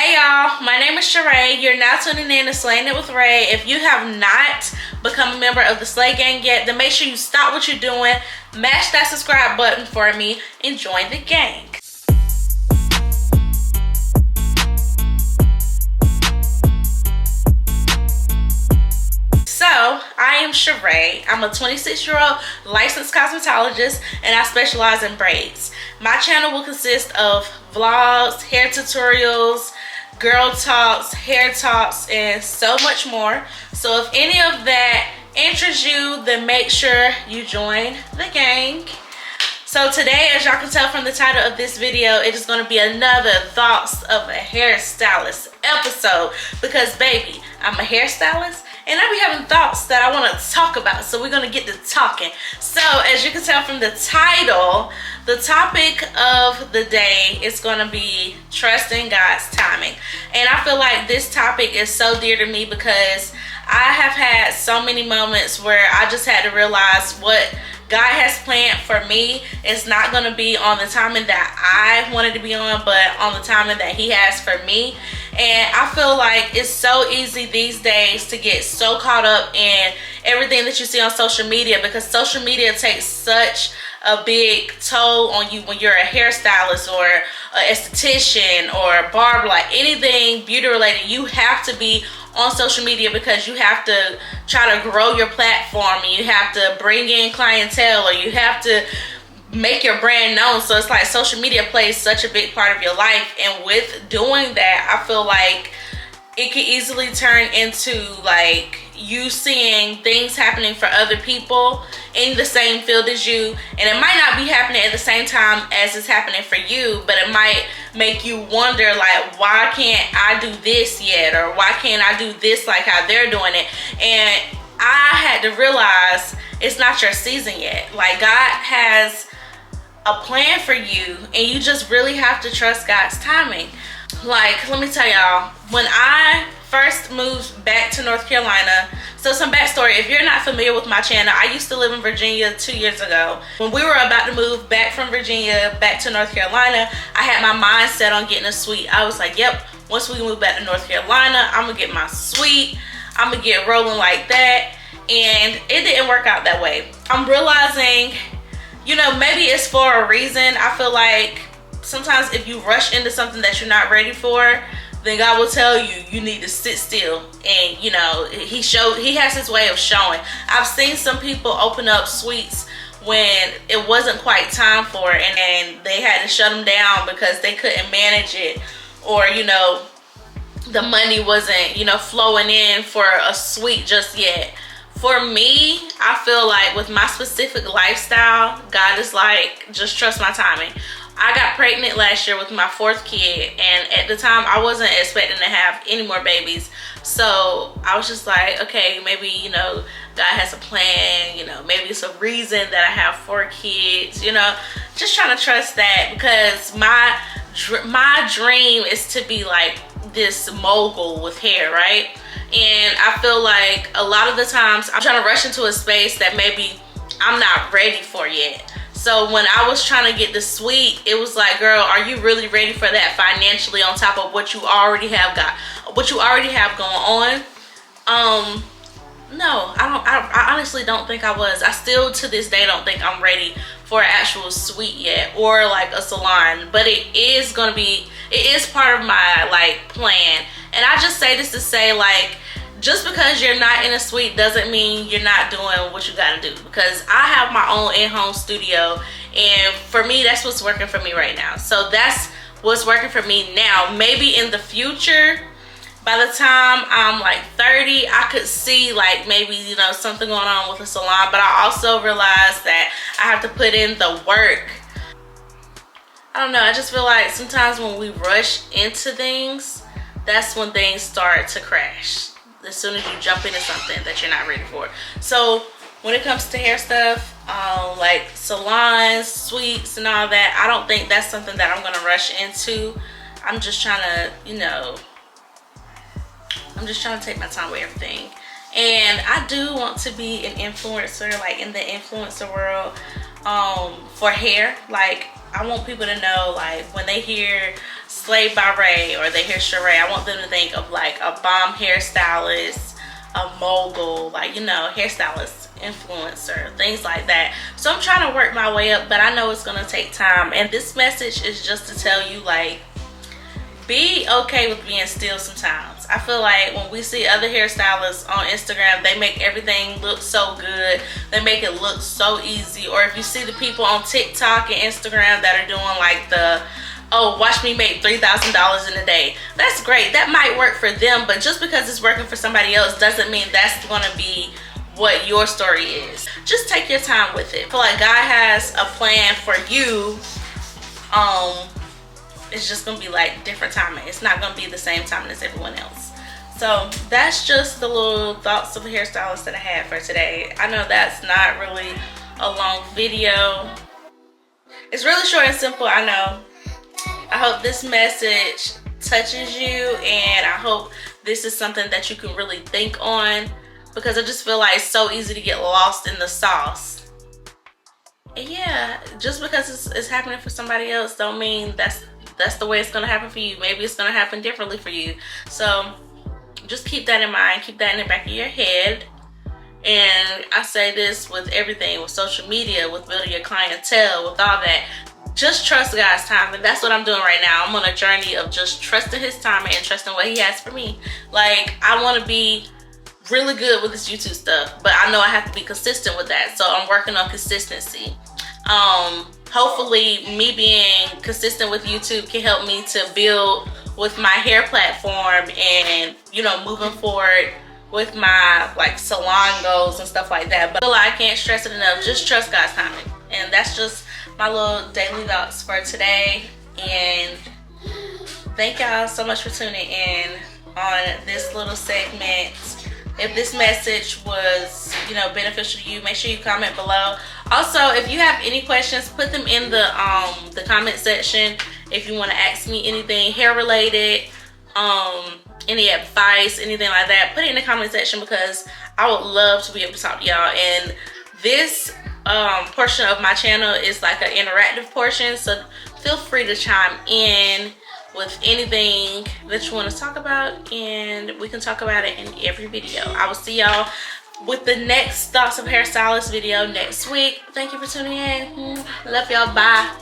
Hey y'all, my name is Sheree. You're now tuning in to Slaying It with Ray. If you have not become a member of the Slay Gang yet, then make sure you stop what you're doing, mash that subscribe button for me, and join the gang. So, I am Sheree. I'm a 26-year-old licensed cosmetologist and I specialize in braids. My channel will consist of vlogs, hair tutorials, girl talks, hair talks, and so much more. So if any of that interests you, then make sure you join the gang. So today, as y'all can tell from the title of this video, it is going to be another Thoughts of a Hairstylist episode. Because baby, I'm a hairstylist and I be having thoughts that I want to talk about. So we're going to get to talking. So as you can tell from the title, the topic of the day is going to be trusting God's timing. And I feel like this topic is so dear to me because I have had so many moments where I just had to realize what God has planned for me. It's not going to be on the timing that I wanted to be on, but on the timing that He has for me. And I feel like it's so easy these days to get so caught up in everything that you see on social media, because social media takes such a big toll on you when you're a hairstylist or an esthetician or a barber, like anything beauty related. You have to be on social media because you have to try to grow your platform and you have to bring in clientele or you have to make your brand known. So it's like social media plays such a big part of your life, and with doing that, I feel like it can easily turn into like you seeing things happening for other people in the same field as you, and it might not be happening at the same time as it's happening for you, but it might make you wonder, like, why can't I do this yet, or why can't I do this like how they're doing it? And I had to realize it's not your season yet. Like, God has a plan for you and you just really have to trust God's timing. Like, let me tell y'all, when I first moved back to North Carolina, so some backstory, if you're not familiar with my channel, I used to live in Virginia 2 years ago. When we were about to move back from Virginia back to North Carolina, I had my mind set on getting a suite. I was like, yep, once we move back to North Carolina, I'm gonna get my suite, I'm gonna get rolling like that. And it didn't work out that way. I'm realizing, you know, maybe it's for a reason. I feel like sometimes if you rush into something that you're not ready for, then God will tell you you need to sit still. And you know, he has his way of showing. I've seen some people open up suites when it wasn't quite time for it, and they had to shut them down because they couldn't manage it, or you know, the money wasn't, you know, flowing in for a suite just yet. For me, I feel like with my specific lifestyle, God is like, just trust my timing. I got pregnant last year with my 4th kid, and at the time I wasn't expecting to have any more babies. So I was just like, okay, maybe, you know, God has a plan, you know, maybe it's a reason that I have 4 kids, you know, just trying to trust that, because my dream is to be like this mogul with hair, right? And I feel like a lot of the times I'm trying to rush into a space that maybe I'm not ready for yet. So when I was trying to get the suite, it was like, girl, are you really ready for that financially on top of what you already have going on? No, I honestly don't think I was. I still to this day don't think I'm ready for an actual suite yet, or like a salon, but it is part of my like plan. And I just say this to say, like, just because you're not in a suite doesn't mean you're not doing what you gotta do, because I have my own in-home studio, and for me, that's what's working for me right now. So that's what's working for me now. Maybe in the future, by the time I'm like 30, I could see like maybe, you know, something going on with a salon, but I also realized that I have to put in the work. I don't know, I just feel like sometimes when we rush into things, that's when things start to crash. As soon as you jump into something that you're not ready for. So when it comes to hair stuff, like salons, suites and all that, I don't think that's something that I'm gonna rush into. I'm just trying to, you know, take my time with everything. And I do want to be an influencer, like in the influencer world, for hair. Like, I want people to know, like, when they hear Slayed by Ray or they hear Sheree, I want them to think of like a bomb hairstylist, a mogul, like, you know, hairstylist, influencer, things like that. So I'm trying to work my way up, but I know it's gonna take time. And this message is just to tell you, like, be okay with being still sometimes. I feel like when we see other hairstylists on Instagram, they make everything look so good. They make it look so easy. Or if you see the people on TikTok and Instagram that are doing like the, oh, watch me make $3,000 in a day. That's great. That might work for them, but just because it's working for somebody else doesn't mean that's gonna be what your story is. Just take your time with it. I feel like God has a plan for you. It's just gonna be like different timing. It's not gonna be the same timing as everyone else. So that's just the little thoughts of a hairstylist that I had for today. I know that's not really a long video. It's really short and simple, I know. I hope this message touches you, and I hope this is something that you can really think on, because I just feel like it's so easy to get lost in the sauce. And yeah, just because it's happening for somebody else don't mean that's the way it's gonna happen for you. Maybe it's gonna happen differently for you. So just keep that in mind, keep that in the back of your head. And I say this with everything, with social media, with building your clientele, with all that. Just trust God's time, and that's what I'm doing right now. I'm on a journey of just trusting His time and trusting what He has for me. Like, I want to be really good with this YouTube stuff, but I know I have to be consistent with that. So I'm working on consistency. Hopefully me being consistent with YouTube can help me to build with my hair platform and, you know, moving forward with my like salon goals and stuff like that. But I can't stress it enough. Just trust God's timing. And that's just my little daily thoughts for today. And thank y'all so much for tuning in on this little segment. If this message was, you know, beneficial to you, make sure you comment below. Also, if you have any questions, put them in the comment section. If you want to ask me anything hair related, any advice, anything like that, put it in the comment section, because I would love to be able to talk to y'all. And this portion of my channel is like an interactive portion, so feel free to chime in with anything that you want to talk about, and we can talk about it in every video. I will see y'all with the next Thoughts of Hairstylist video next week. Thank you for tuning in. Love y'all. Bye.